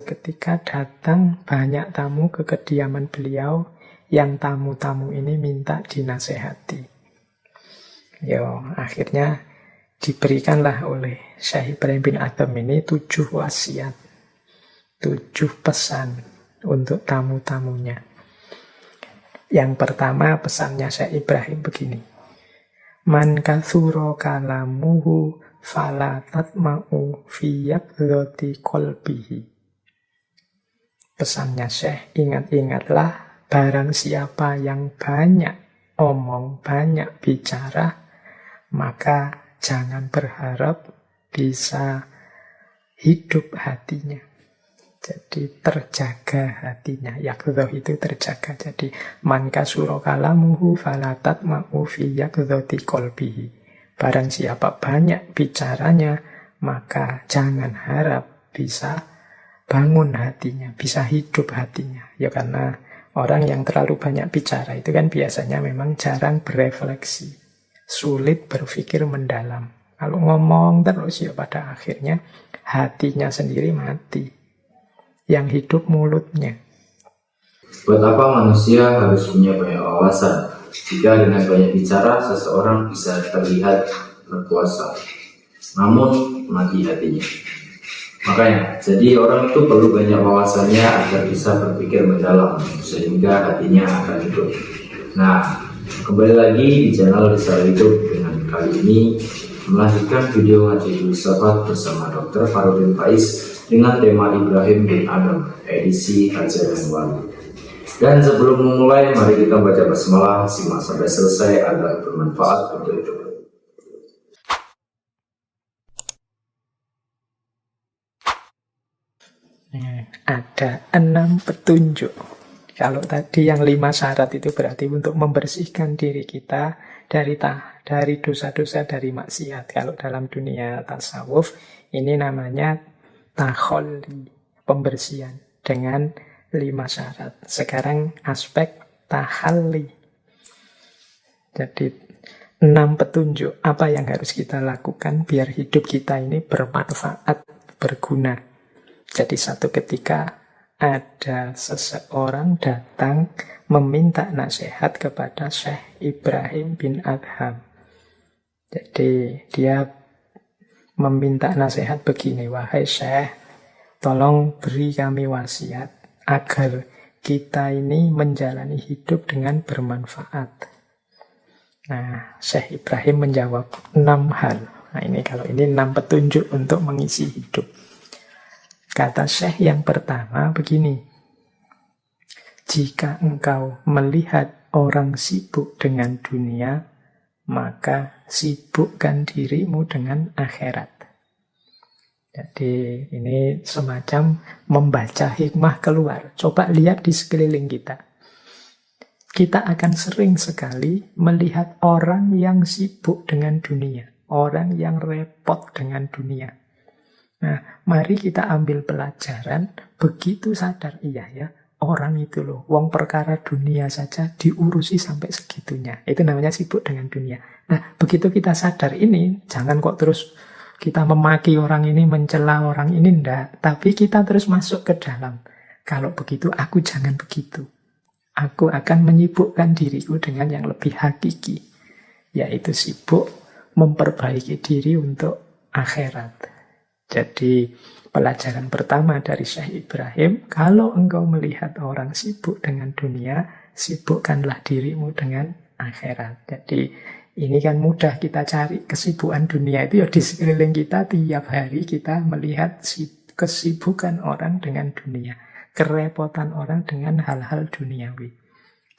ketika datang banyak tamu ke kediaman beliau, yang tamu-tamu ini minta dinasehati. Akhirnya diberikanlah oleh Syekh Ibrahim bin Adham ini 7 wasiat, 7 pesan untuk tamu-tamunya. Yang pertama pesannya Syekh Ibrahim begini. Man kathuro kalamuhu fala tatma'u fi yaqdhati qalbihi. Pesannya Syekh, ingat-ingatlah barang siapa yang banyak omong, banyak bicara, maka jangan berharap bisa hidup hatinya. Jadi terjaga hatinya. Yaqdhah itu terjaga. Jadi man kasura kalamuhu fala tatma'u fi yaqdhati qalbihi. Barang siapa banyak bicaranya, maka jangan harap bisa bangun hatinya, bisa hidup hatinya. Ya karena orang yang terlalu banyak bicara itu kan biasanya memang jarang berefleksi, sulit berpikir mendalam. Kalau ngomong terus ya pada akhirnya hatinya sendiri mati. Yang hidup mulutnya. Buat apa manusia harus punya banyak wawasan jika dengan banyak bicara seseorang bisa terlihat berkuasa, namun mati hatinya? Makanya, jadi orang itu perlu banyak wawasannya agar bisa berpikir mendalam, sehingga hatinya akan hidup. Nah, kembali lagi di channel Risalah Hidup dengan kali ini melanjutkan video ngaji filsafat bersama Dr. Farudin Faiz dengan tema Ibrahim bin Adham, edisi Hajar dan Wali. Dan sebelum memulai, mari kita baca basmalah, simak sampai selesai agar bermanfaat untuk hidup. Ada 6 petunjuk. Kalau tadi yang 5 syarat itu berarti untuk membersihkan diri kita dari dosa-dosa, dari maksiat. Kalau dalam dunia tasawuf, ini namanya takholli, pembersihan dengan 5 syarat. Sekarang aspek tahalli. Jadi 6 petunjuk apa yang harus kita lakukan biar hidup kita ini bermanfaat, berguna. Jadi satu ketika ada seseorang datang meminta nasihat kepada Syekh Ibrahim bin Adham. Jadi dia meminta nasihat begini, wahai Syekh, tolong beri kami wasiat agar kita ini menjalani hidup dengan bermanfaat. Nah, Syekh Ibrahim menjawab 6 hal. Nah, ini 6 petunjuk untuk mengisi hidup. Kata Syekh yang pertama begini, jika engkau melihat orang sibuk dengan dunia, maka sibukkan dirimu dengan akhirat. Jadi ini semacam membaca hikmah keluar. Coba lihat di sekeliling kita. Kita akan sering sekali melihat orang yang sibuk dengan dunia, orang yang repot dengan dunia. Nah, mari kita ambil pelajaran, begitu sadar, iya ya, orang itu loh, wong perkara dunia saja diurusi sampai segitunya. Itu namanya sibuk dengan dunia. Nah, begitu kita sadar ini, jangan kok terus kita memaki orang ini, mencela orang ini, enggak. Tapi kita terus masuk ke dalam. Kalau begitu, aku jangan begitu. Aku akan menyibukkan diriku dengan yang lebih hakiki, yaitu sibuk memperbaiki diri untuk akhirat. Jadi pelajaran pertama dari Syekh Ibrahim, kalau engkau melihat orang sibuk dengan dunia, sibukkanlah dirimu dengan akhirat. Jadi ini kan mudah kita cari kesibukan dunia itu ya di sekeliling kita, tiap hari kita melihat kesibukan orang dengan dunia, kerepotan orang dengan hal-hal duniawi.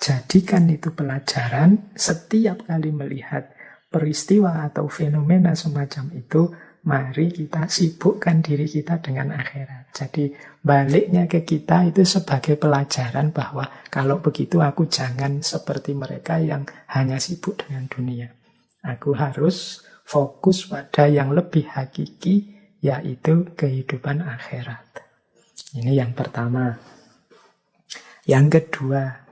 Jadikan itu pelajaran, setiap kali melihat peristiwa atau fenomena semacam itu, mari kita sibukkan diri kita dengan akhirat. Jadi baliknya ke kita itu sebagai pelajaran bahwa kalau begitu aku jangan seperti mereka yang hanya sibuk dengan dunia. Aku harus fokus pada yang lebih hakiki, yaitu kehidupan akhirat. Ini yang pertama. Yang kedua,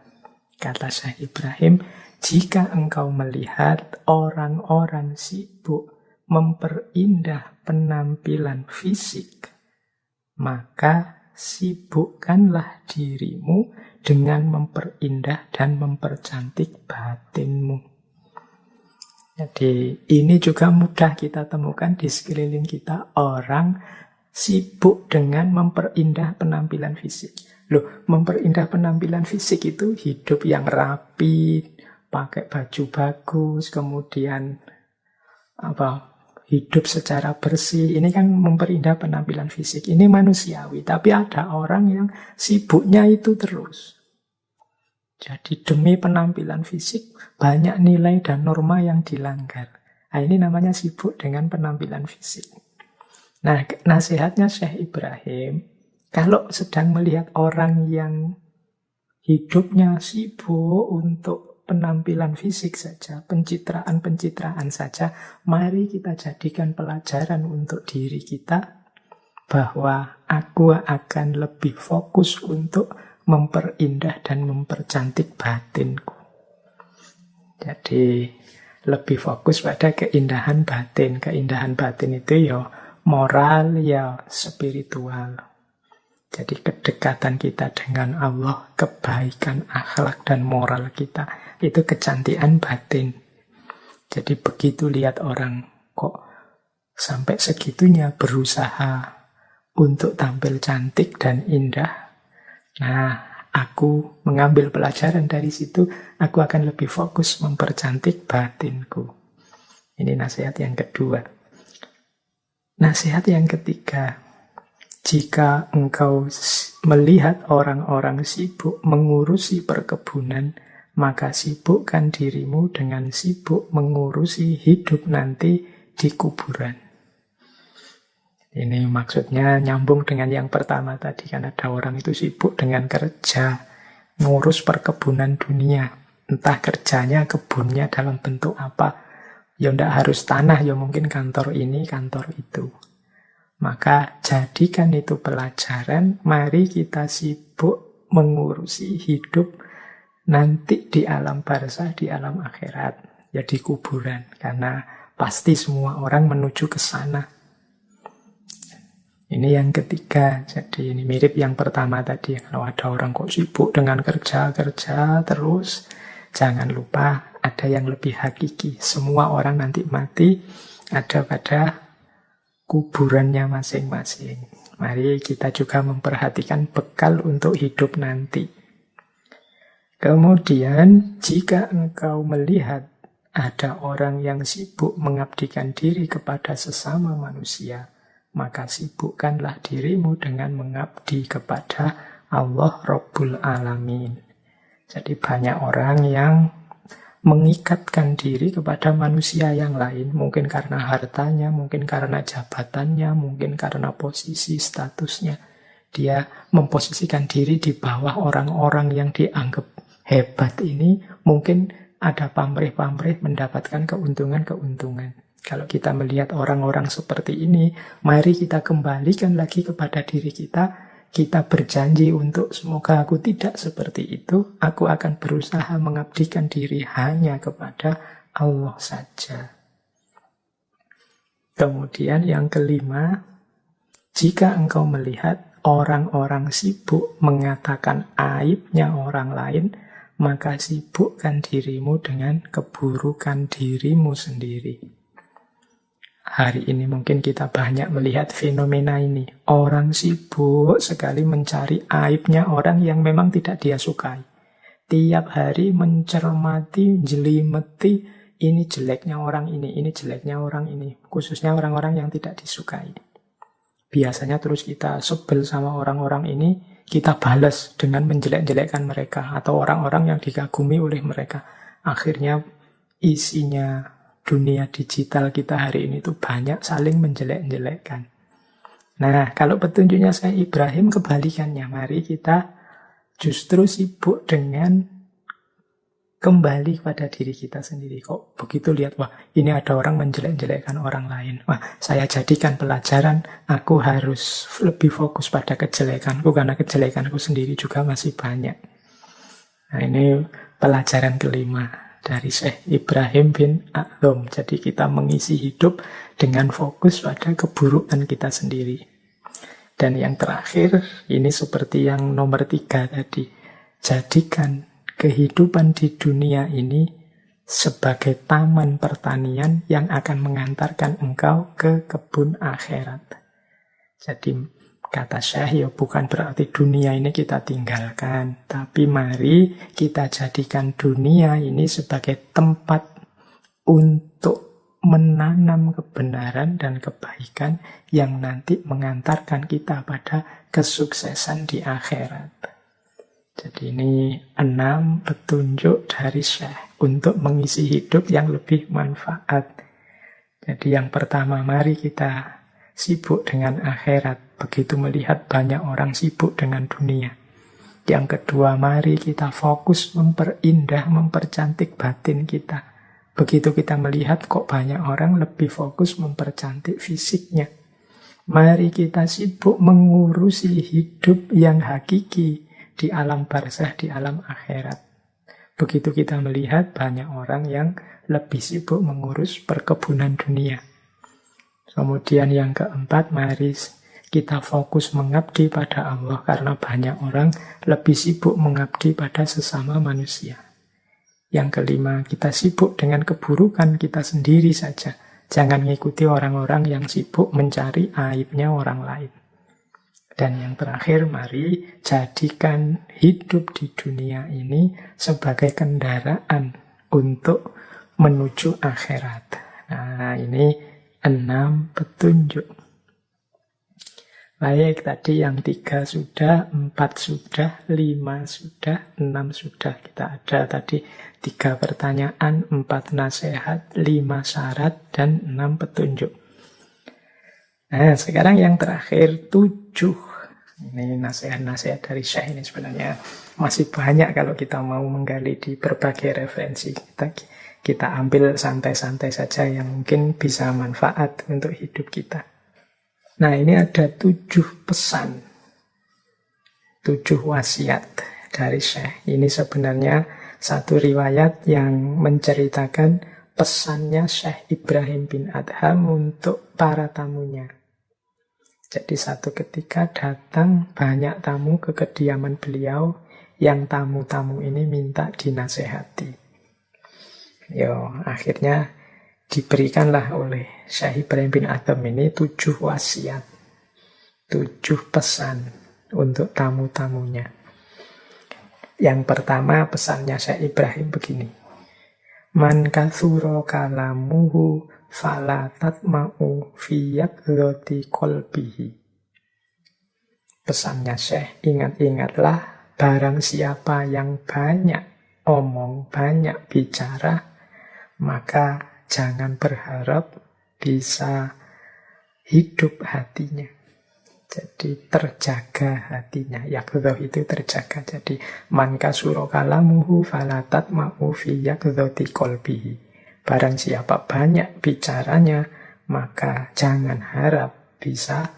kata Syekh Ibrahim, jika engkau melihat orang-orang sibuk memperindah penampilan fisik, maka sibukkanlah dirimu dengan memperindah dan mempercantik batinmu. Jadi ini juga mudah kita temukan di sekeliling kita, orang sibuk dengan memperindah penampilan fisik. Loh, memperindah penampilan fisik itu hidup yang rapi, pakai baju bagus, kemudian hidup secara bersih. Ini kan memperindah penampilan fisik. Ini manusiawi, tapi ada orang yang sibuknya itu terus. Jadi demi penampilan fisik banyak nilai dan norma yang dilanggar. Nah, ini namanya sibuk dengan penampilan fisik. Nah, nasihatnya Syekh Ibrahim, kalau sedang melihat orang yang hidupnya sibuk untuk penampilan fisik saja, pencitraan-pencitraan saja, mari kita jadikan pelajaran untuk diri kita bahwa aku akan lebih fokus untuk memperindah dan mempercantik batinku. Jadi lebih fokus pada keindahan batin. Keindahan batin itu ya moral, ya spiritual. Jadi kedekatan kita dengan Allah, kebaikan akhlak dan moral kita, itu kecantikan batin. Jadi begitu lihat orang kok sampai segitunya berusaha untuk tampil cantik dan indah, nah, aku mengambil pelajaran dari situ, aku akan lebih fokus mempercantik batinku. Ini nasihat yang kedua. Nasihat yang ketiga, jika engkau melihat orang-orang sibuk mengurusi perkebunan, maka sibukkan dirimu dengan sibuk mengurusi hidup nanti di kuburan. Ini maksudnya nyambung dengan yang pertama tadi, kan ada orang itu sibuk dengan kerja, ngurus perkebunan dunia. Entah kerjanya, kebunnya dalam bentuk apa. Ya ndak harus tanah, ya mungkin kantor ini, kantor itu. Maka jadikan itu pelajaran, mari kita sibuk mengurusi hidup nanti di alam barzah, di alam akhirat. Ya di kuburan, karena pasti semua orang menuju ke sana. Ini yang ketiga, jadi ini mirip yang pertama tadi. Kalau ada orang kok sibuk dengan kerja terus, jangan lupa ada yang lebih hakiki. Semua orang nanti mati ada pada kuburannya masing-masing. Mari kita juga memperhatikan bekal untuk hidup nanti. Kemudian, jika engkau melihat ada orang yang sibuk mengabdikan diri kepada sesama manusia, maka sibukkanlah dirimu dengan mengabdi kepada Allah Rabbul Alamin. Jadi banyak orang yang mengikatkan diri kepada manusia yang lain, mungkin karena hartanya, mungkin karena jabatannya, mungkin karena posisi statusnya. Dia memposisikan diri di bawah orang-orang yang dianggap hebat ini, mungkin ada pamrih-pamrih mendapatkan keuntungan-keuntungan. Kalau kita melihat orang-orang seperti ini, mari kita kembalikan lagi kepada diri kita. Kita berjanji untuk semoga aku tidak seperti itu. Aku akan berusaha mengabdikan diri hanya kepada Allah saja. Kemudian yang kelima, jika engkau melihat orang-orang sibuk mengatakan aibnya orang lain, maka sibukkan dirimu dengan keburukan dirimu sendiri. Hari ini mungkin kita banyak melihat fenomena ini. Orang sibuk sekali mencari aibnya orang yang memang tidak dia sukai. Tiap hari mencermati, jelimeti, ini jeleknya orang ini jeleknya orang ini. Khususnya orang-orang yang tidak disukai. Biasanya terus kita sebel sama orang-orang ini, kita balas dengan menjelek-jelekkan mereka. Atau orang-orang yang dikagumi oleh mereka. Akhirnya isinya dunia digital kita hari ini tuh banyak saling menjelek-jelekkan. Nah, kalau petunjuknya Syekh Ibrahim kebalikannya. Mari kita justru sibuk dengan kembali pada diri kita sendiri. Kok begitu lihat, wah ini ada orang menjelek-jelekkan orang lain. Wah, saya jadikan pelajaran, aku harus lebih fokus pada kejelekanku, karena kejelekanku sendiri juga masih banyak. Nah, ini pelajaran kelima dari Syekh Ibrahim bin A'zam. Jadi kita mengisi hidup dengan fokus pada keburukan kita sendiri. Dan yang terakhir, ini seperti yang nomor 3 tadi. Jadikan kehidupan di dunia ini sebagai taman pertanian yang akan mengantarkan engkau ke kebun akhirat. Jadi kata Syekh, ya bukan berarti dunia ini kita tinggalkan, tapi mari kita jadikan dunia ini sebagai tempat untuk menanam kebenaran dan kebaikan yang nanti mengantarkan kita pada kesuksesan di akhirat. Jadi ini 6 petunjuk dari Syekh untuk mengisi hidup yang lebih manfaat. Jadi yang pertama, mari kita sibuk dengan akhirat. Begitu melihat banyak orang sibuk dengan dunia. Yang kedua, mari kita fokus memperindah, mempercantik batin kita. Begitu kita melihat kok banyak orang lebih fokus mempercantik fisiknya. Mari kita sibuk mengurusi hidup yang hakiki di alam barzah, di alam akhirat. Begitu kita melihat banyak orang yang lebih sibuk mengurus perkebunan dunia. Kemudian yang keempat, mari kita fokus mengabdi pada Allah karena banyak orang lebih sibuk mengabdi pada sesama manusia. Yang kelima, kita sibuk dengan keburukan kita sendiri saja. Jangan ngikuti orang-orang yang sibuk mencari aibnya orang lain. Dan yang terakhir, mari jadikan hidup di dunia ini sebagai kendaraan untuk menuju akhirat. Nah, ini 6 petunjuk. Baik, tadi yang 3 sudah, 4 sudah, 5 sudah, 6 sudah. Kita ada tadi 3 pertanyaan, 4 nasihat, 5 syarat, dan 6 petunjuk. Nah, sekarang yang terakhir 7. Ini nasihat-nasihat dari Syekh ini sebenarnya masih banyak kalau kita mau menggali di berbagai referensi. Kita ambil santai-santai saja yang mungkin bisa manfaat untuk hidup kita. Nah, ini ada 7 pesan, 7 wasiat dari Syekh. Ini sebenarnya satu riwayat yang menceritakan pesannya Syekh Ibrahim bin Adham untuk para tamunya. Jadi satu ketika datang banyak tamu ke kediaman beliau, yang tamu-tamu ini minta dinasehati. Akhirnya diberikanlah oleh Syekh Ibrahim bin Adham ini 7 wasiat, 7 pesan untuk tamu-tamunya. Yang pertama, pesannya Syekh Ibrahim begini. Man kathuro kalamuhu fala tatma'u fi yakdhati qalbihi. Pesannya Syekh, ingat-ingatlah barang siapa yang banyak omong, banyak bicara, maka jangan berharap bisa hidup hatinya. Jadi terjaga hatinya. Yakdhoh itu terjaga. Jadi man kasuro kalamuhu falatat ma'u fi yakdhoti kolbihi. Barang siapa banyak bicaranya, maka jangan harap bisa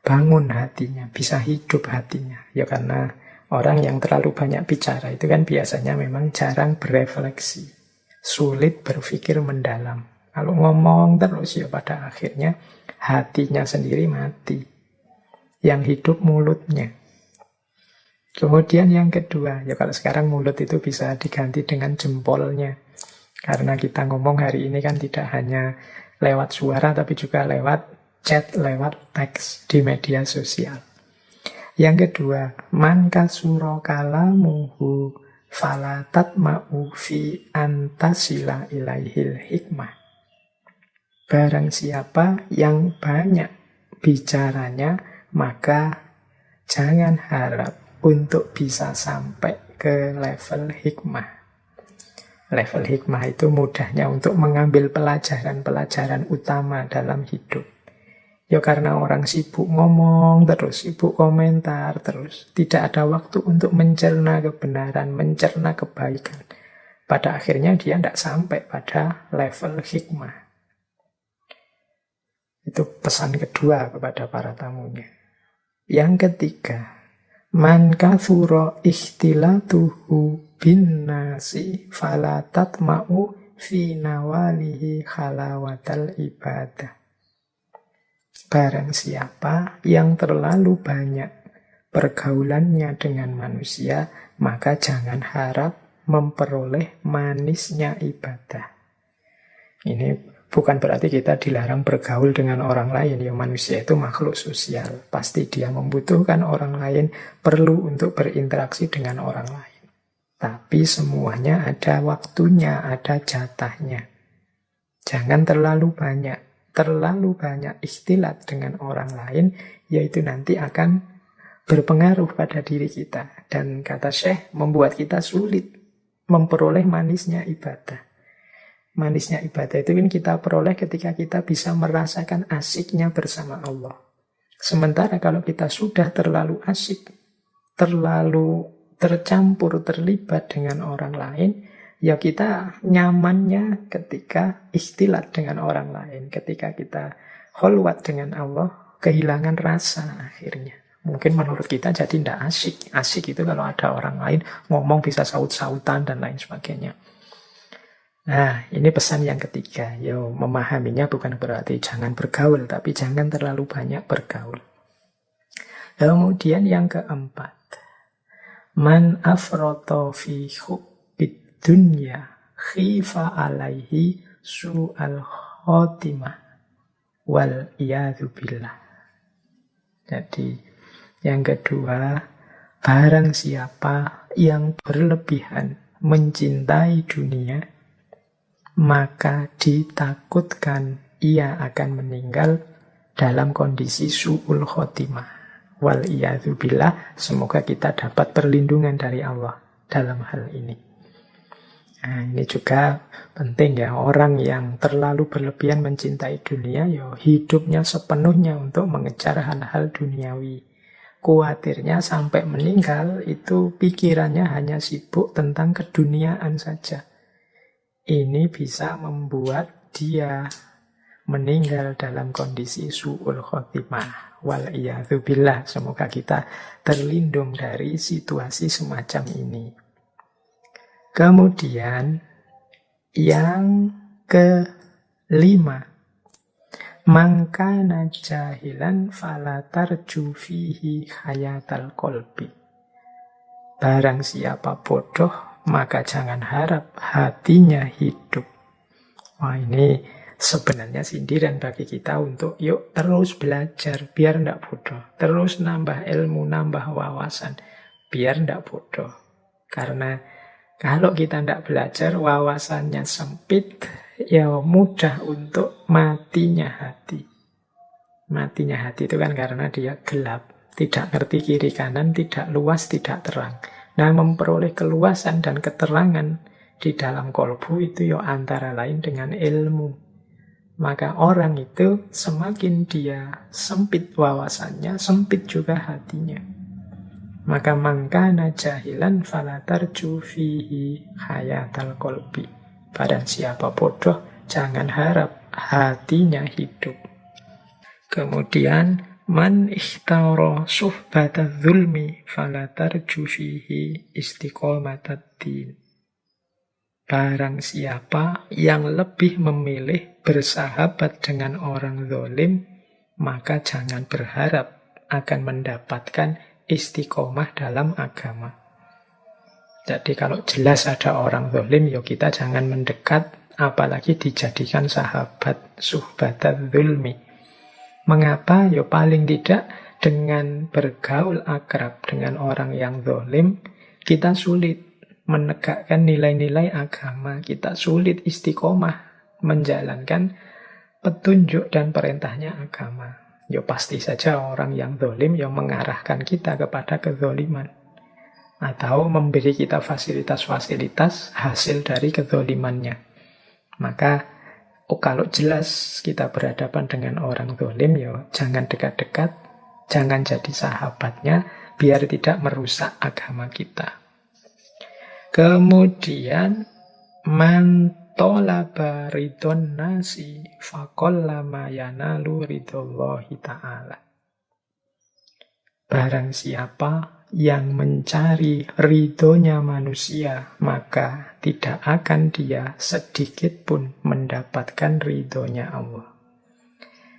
bangun hatinya, bisa hidup hatinya. Ya karena orang yang terlalu banyak bicara itu kan biasanya memang jarang berefleksi. Sulit berpikir mendalam. Kalau ngomong terus ya pada akhirnya hatinya sendiri mati. Yang hidup mulutnya. Kemudian yang kedua, ya kalau sekarang mulut itu bisa diganti dengan jempolnya. Karena kita ngomong hari ini kan tidak hanya lewat suara, tapi juga lewat chat, lewat teks di media sosial. Yang kedua, man kasuro kalamuhu falatat ma'u fi antasila ilaihil hikmah. Barang siapa yang banyak bicaranya, maka jangan harap untuk bisa sampai ke level hikmah. Level hikmah itu mudahnya untuk mengambil pelajaran-pelajaran utama dalam hidup. Ya karena orang sibuk ngomong terus, sibuk komentar terus. Tidak ada waktu untuk mencerna kebenaran, mencerna kebaikan. Pada akhirnya dia tidak sampai pada level hikmah. Itu pesan kedua kepada para tamunya. Yang ketiga, man kathura ikhtilatuhu bin nasi falatat ma'u fi nawalihi khalawatal ibadah. Barang siapa yang terlalu banyak pergaulannya dengan manusia, maka jangan harap memperoleh manisnya ibadah. Ini bukan berarti kita dilarang bergaul dengan orang lain. Ya, manusia itu makhluk sosial. Pasti dia membutuhkan orang lain, perlu untuk berinteraksi dengan orang lain. Tapi semuanya ada waktunya, ada jatahnya. Jangan terlalu banyak ikhtilat dengan orang lain, yaitu nanti akan berpengaruh pada diri kita. Dan kata Syekh, membuat kita sulit memperoleh manisnya ibadah. Manisnya ibadah itu kan kita peroleh ketika kita bisa merasakan asiknya bersama Allah. Sementara kalau kita sudah terlalu asik, terlalu tercampur, terlibat dengan orang lain, ya kita nyamannya ketika ikhtilat dengan orang lain. Ketika kita kholwat dengan Allah, kehilangan rasa akhirnya. Mungkin menurut kita jadi tidak asik. Asik itu kalau ada orang lain ngomong bisa saut-sautan dan lain sebagainya. Nah, ini pesan yang ketiga. Yo, memahaminya bukan berarti jangan bergaul, tapi jangan terlalu banyak bergaul. Kemudian yang keempat, man afroto fi hubbid dunya khifa alaihi su'al khotimah wal iyadzu billah. Jadi yang kedua, barang siapa yang berlebihan mencintai dunia, maka ditakutkan ia akan meninggal dalam kondisi su'ul khotimah. Wal iyadzu billah, semoga kita dapat perlindungan dari Allah dalam hal ini. Nah, ini juga penting ya, orang yang terlalu berlebihan mencintai dunia, ya hidupnya sepenuhnya untuk mengejar hal-hal duniawi. Kuatirnya sampai meninggal itu pikirannya hanya sibuk tentang keduniaan saja. Ini bisa membuat dia meninggal dalam kondisi su'ul khotimah. Wal iyadzu billah. Semoga kita terlindung dari situasi semacam ini. Kemudian yang kelima, mangkana jahilan falatarju fihi hayatal qalbi. Barang siapa bodoh, maka jangan harap hatinya hidup. Wah, ini sebenarnya sindiran bagi kita untuk yuk terus belajar biar tidak bodoh. Terus nambah ilmu, nambah wawasan biar tidak bodoh. Karena kalau kita tidak belajar, wawasannya sempit, ya mudah untuk matinya hati. Matinya hati itu kan karena dia gelap, tidak ngerti kiri kanan, tidak luas, tidak terang. Nah, memperoleh keluasan dan keterangan di dalam kolbu itu ya antara lain dengan ilmu. Maka orang itu semakin dia sempit wawasannya, sempit juga hatinya. Maka mangkana jahilan falatarju fihi hayatal qalbi. Barang siapa bodoh, jangan harap hatinya hidup. Kemudian man ikhtara suhbatadz zulmi falatarju fihi istiqomatad din. Barang siapa yang lebih memilih bersahabat dengan orang zalim, maka jangan berharap akan mendapatkan istiqomah dalam agama. Jadi kalau jelas ada orang zalim, ya kita jangan mendekat, apalagi dijadikan sahabat, suhbatadz zulmi. Mengapa? Ya paling tidak dengan bergaul akrab dengan orang yang zalim, kita sulit menegakkan nilai-nilai agama, kita sulit istiqomah menjalankan petunjuk dan perintahnya agama. Ya pasti saja orang yang zalim yang mengarahkan kita kepada kezaliman atau memberi kita fasilitas-fasilitas hasil dari kezalimannya. Maka kalau jelas kita berhadapan dengan orang zalim, ya jangan dekat-dekat, jangan jadi sahabatnya, biar tidak merusak agama kita. Kemudian man tolaba ridon nasi faqallama yanalu ridallahi ta'ala. Barang siapa yang mencari ridhonya manusia, maka tidak akan dia sedikit pun mendapatkan ridhonya Allah.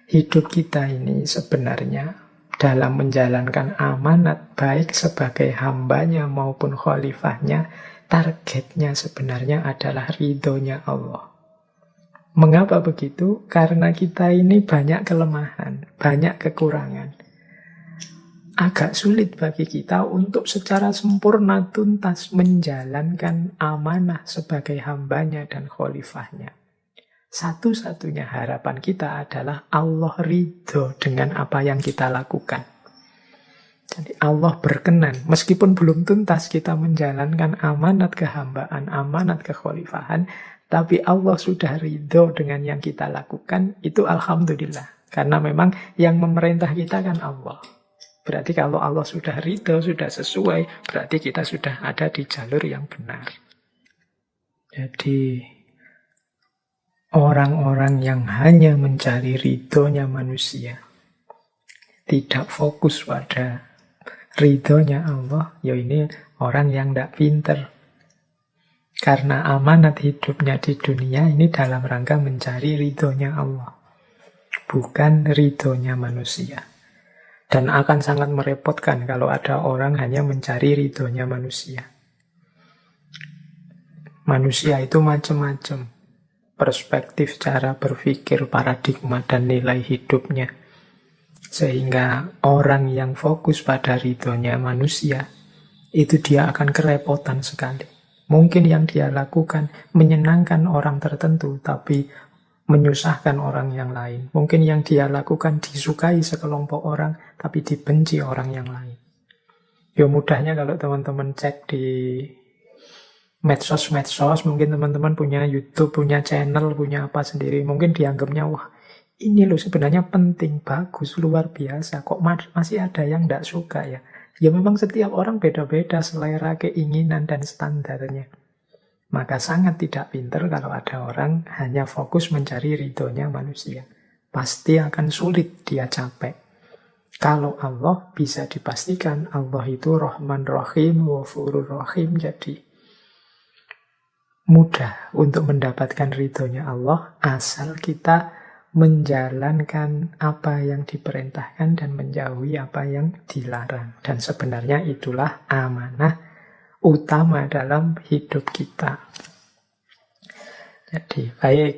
Hidup kita ini sebenarnya dalam menjalankan amanat baik sebagai hambanya maupun khalifahnya, targetnya sebenarnya adalah ridhonya Allah. Mengapa begitu? Karena kita ini banyak kelemahan, banyak kekurangan. Agak sulit bagi kita untuk secara sempurna tuntas menjalankan amanah sebagai hambanya dan khalifahnya. Satu-satunya harapan kita adalah Allah ridho dengan apa yang kita lakukan. Jadi Allah berkenan, meskipun belum tuntas kita menjalankan amanat kehambaan, amanat kekhalifahan, tapi Allah sudah ridho dengan yang kita lakukan, itu alhamdulillah. Karena memang yang memerintah kita kan Allah. Berarti kalau Allah sudah ridho, sudah sesuai, berarti kita sudah ada di jalur yang benar. Jadi orang-orang yang hanya mencari ridhonya manusia, tidak fokus pada ridhonya Allah, ya ini orang yang tidak pinter. Karena amanat hidupnya di dunia ini dalam rangka mencari ridhonya Allah, bukan ridhonya manusia. Dan akan sangat merepotkan kalau ada orang hanya mencari ridhonya manusia. Manusia itu macam-macam. Perspektif, cara berpikir, paradigma, dan nilai hidupnya. Sehingga orang yang fokus pada ridhonya manusia, itu dia akan kerepotan sekali. Mungkin yang dia lakukan menyenangkan orang tertentu, tapi menyusahkan orang yang lain. Mungkin yang dia lakukan disukai sekelompok orang, tapi dibenci orang yang lain. Ya mudahnya kalau teman-teman cek di medsos, mungkin teman-teman punya YouTube, punya channel, punya apa sendiri. Mungkin dianggapnya, wah ini loh sebenarnya penting, bagus, luar biasa. Kok masih ada yang tidak suka ya? Ya memang setiap orang beda-beda selera, keinginan, dan standarnya. Maka sangat tidak pintar kalau ada orang hanya fokus mencari ridhonya manusia. Pasti akan sulit dia capek. Kalau Allah bisa dipastikan Allah itu Rahman Rahim, Ghafurur Rahim, jadi mudah untuk mendapatkan ridhonya Allah asal kita menjalankan apa yang diperintahkan dan menjauhi apa yang dilarang. Dan sebenarnya itulah amanah utama dalam hidup kita. Jadi baik,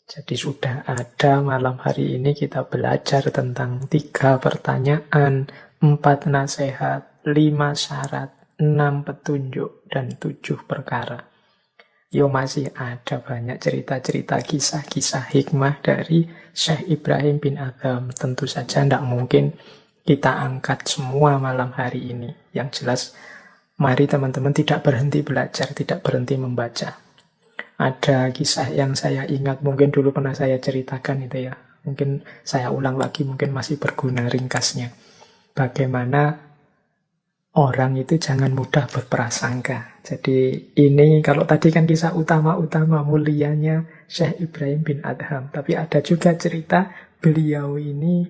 jadi sudah ada malam hari ini kita belajar tentang 3 pertanyaan, 4 nasihat, 5 syarat, 6 petunjuk, dan 7 perkara. Yo masih ada banyak cerita-cerita, kisah-kisah hikmah dari Syekh Ibrahim bin Adham. Tentu saja tidak mungkin kita angkat semua malam hari ini. Yang jelas, mari teman-teman tidak berhenti belajar, tidak berhenti membaca. Ada kisah yang saya ingat, mungkin dulu pernah saya ceritakan itu ya. Mungkin saya ulang lagi, mungkin masih berguna ringkasnya. Bagaimana orang itu jangan mudah berprasangka. Jadi ini kalau tadi kan kisah utama-utama mulianya Syekh Ibrahim bin Adham. Tapi ada juga cerita beliau ini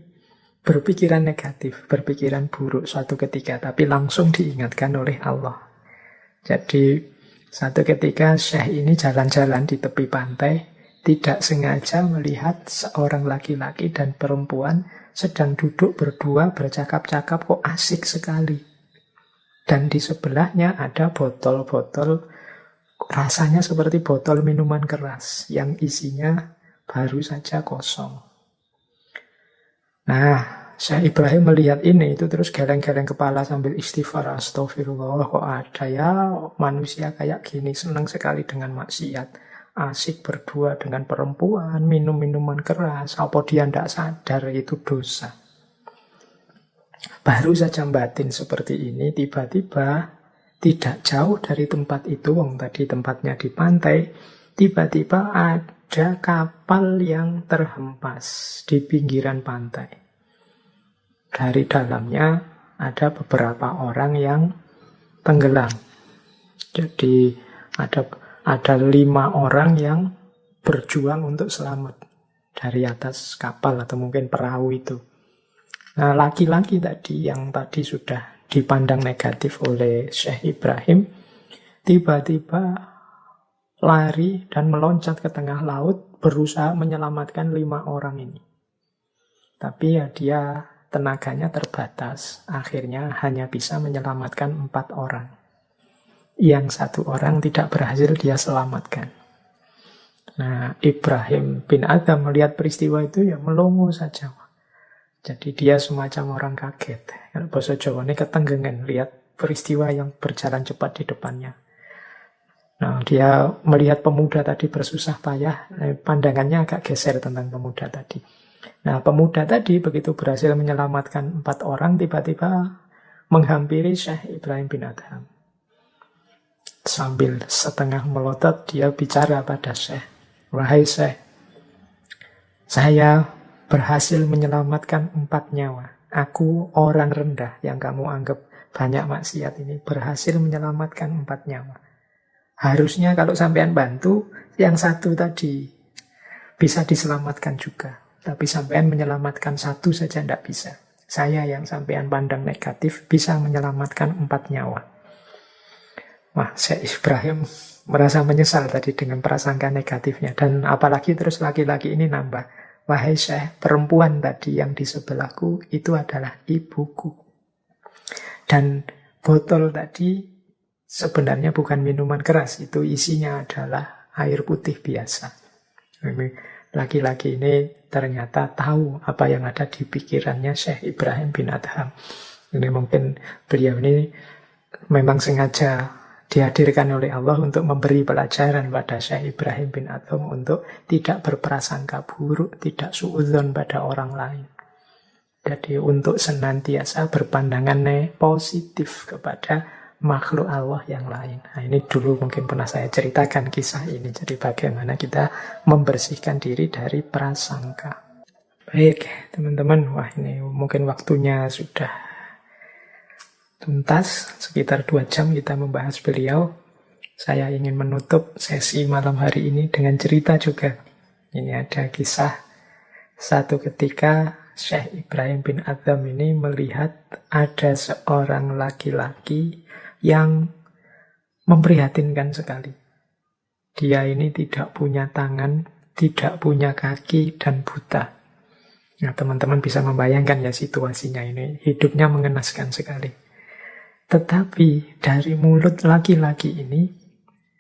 berpikiran negatif, berpikiran buruk suatu ketika. Tapi langsung diingatkan oleh Allah. Jadi satu ketika Syekh ini jalan-jalan di tepi pantai. Tidak sengaja melihat seorang laki-laki dan perempuan sedang duduk berdua bercakap-cakap, kok asik sekali. Dan di sebelahnya ada botol-botol, rasanya seperti botol minuman keras, yang isinya baru saja kosong. Nah, Syekh Ibrahim melihat ini, itu terus geleng-geleng kepala sambil istighfar, astagfirullah, kok ada ya manusia kayak gini, senang sekali dengan maksiat, asik berdua dengan perempuan, minum minuman keras, apa dia tidak sadar itu dosa. Baru saja batin seperti ini, tiba-tiba tidak jauh dari tempat itu, tadi tempatnya di pantai, tiba-tiba ada kapal yang terhempas di pinggiran pantai. Dari dalamnya ada beberapa orang yang tenggelam. Jadi ada 5 orang yang berjuang untuk selamat dari atas kapal atau mungkin perahu itu. Nah, laki-laki tadi yang tadi sudah dipandang negatif oleh Syekh Ibrahim, tiba-tiba lari dan meloncat ke tengah laut, berusaha menyelamatkan 5 orang ini. Tapi ya dia tenaganya terbatas. Akhirnya hanya bisa menyelamatkan 4 orang. Yang 1 orang tidak berhasil dia selamatkan. Nah, Ibrahim bin Adham melihat peristiwa itu ya melongo saja. Jadi dia semacam orang kaget. Kalau bahasa Jawa ini ketenggengan lihat peristiwa yang berjalan cepat di depannya. Nah, dia melihat pemuda tadi bersusah payah, pandangannya agak geser tentang pemuda tadi. Nah, pemuda tadi begitu berhasil menyelamatkan 4 orang, tiba-tiba menghampiri Syekh Ibrahim bin Adham. Sambil setengah melotot, dia bicara pada Syekh, "Wahai Syekh, saya berhasil menyelamatkan 4 nyawa. Aku orang rendah yang kamu anggap banyak maksiat ini, berhasil menyelamatkan 4 nyawa. Harusnya kalau sampean bantu, yang 1 tadi bisa diselamatkan juga. Tapi sampean menyelamatkan 1 saja tidak bisa. Saya yang sampean pandang negatif bisa menyelamatkan 4 nyawa." Wah, Syekh Ibrahim merasa menyesal tadi dengan prasangka negatifnya. Dan apalagi terus laki-laki ini nambah, "Wahai Syekh, perempuan tadi yang di sebelahku itu adalah ibuku. Dan botol tadi sebenarnya bukan minuman keras, itu isinya adalah air putih biasa." Laki-laki ini ternyata tahu apa yang ada di pikirannya Syekh Ibrahim bin Adham. Ini mungkin beliau ini memang sengaja dihadirkan oleh Allah untuk memberi pelajaran pada Syekh Ibrahim bin Adham untuk tidak berprasangka buruk, tidak suudzon pada orang lain. Jadi untuk senantiasa berpandangan positif kepada makhluk Allah yang lain. Nah, ini dulu mungkin pernah saya ceritakan kisah ini. Jadi bagaimana kita membersihkan diri dari prasangka. Baik, teman-teman. Wah, ini mungkin waktunya sudah tuntas. Sekitar 2 jam kita membahas beliau. Saya ingin menutup sesi malam hari ini dengan cerita juga. Ini ada kisah satu ketika Syekh Ibrahim bin Adham ini melihat ada seorang laki-laki yang memprihatinkan sekali. Dia ini tidak punya tangan, tidak punya kaki, dan buta. Nah, teman-teman bisa membayangkan ya situasinya ini. Hidupnya mengenaskan sekali. Tetapi dari mulut laki-laki ini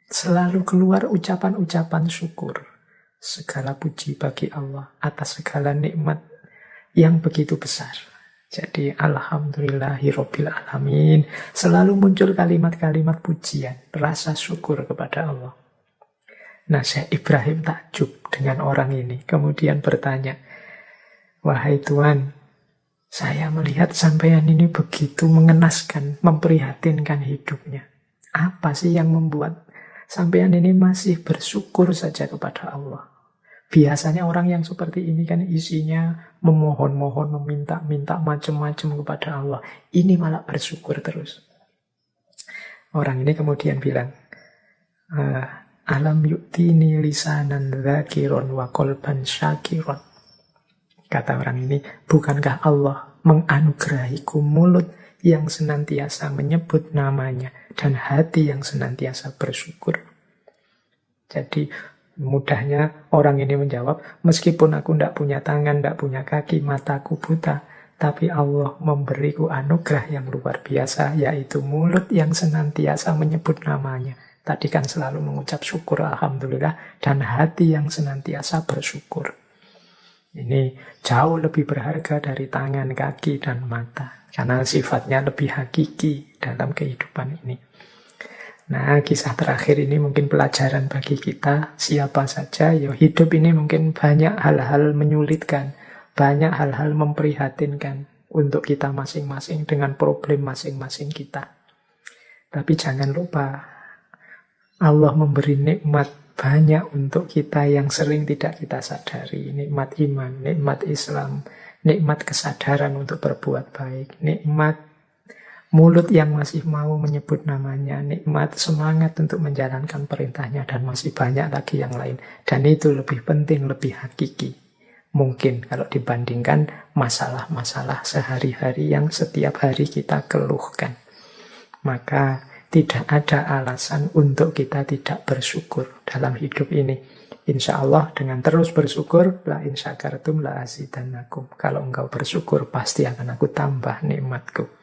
selalu keluar ucapan-ucapan syukur. Segala puji bagi Allah atas segala nikmat yang begitu besar. Jadi alhamdulillahirabbil alamin. Selalu muncul kalimat-kalimat pujian, rasa syukur kepada Allah. Nah, Syekh Ibrahim takjub dengan orang ini. Kemudian bertanya, "Wahai Tuhan, saya melihat sampean ini begitu mengenaskan, memprihatinkan hidupnya. Apa sih yang membuat sampean ini masih bersyukur saja kepada Allah? Biasanya orang yang seperti ini kan isinya memohon-mohon, meminta-minta macam-macam kepada Allah. Ini malah bersyukur terus." Orang ini kemudian bilang, "Alam yu'tini lisanan dzakiron wa qalban syakiron." Kata orang ini, bukankah Allah menganugerahiku mulut yang senantiasa menyebut namanya dan hati yang senantiasa bersyukur? Jadi mudahnya orang ini menjawab, meskipun aku tidak punya tangan, tidak punya kaki, mataku buta, tapi Allah memberiku anugerah yang luar biasa, yaitu mulut yang senantiasa menyebut namanya. Tadi kan selalu mengucap syukur, alhamdulillah, dan hati yang senantiasa bersyukur. Ini jauh lebih berharga dari tangan, kaki, dan mata, karena sifatnya lebih hakiki dalam kehidupan ini. Nah, kisah terakhir ini mungkin pelajaran bagi kita, siapa saja, ya hidup ini mungkin banyak hal-hal menyulitkan, banyak hal-hal memprihatinkan untuk kita masing-masing dengan problem masing-masing kita. Tapi jangan lupa, Allah memberi nikmat banyak untuk kita yang sering tidak kita sadari. Nikmat iman, nikmat Islam, nikmat kesadaran untuk berbuat baik, nikmat mulut yang masih mau menyebut namanya, nikmat semangat untuk menjalankan perintahnya, dan masih banyak lagi yang lain. Dan itu lebih penting, lebih hakiki. Mungkin kalau dibandingkan masalah-masalah sehari-hari yang setiap hari kita keluhkan. Maka tidak ada alasan untuk kita tidak bersyukur dalam hidup ini. Insya Allah dengan terus bersyukur, la in syakartum la azidannakum. Kalau engkau bersyukur, pasti akan aku tambah nikmatku.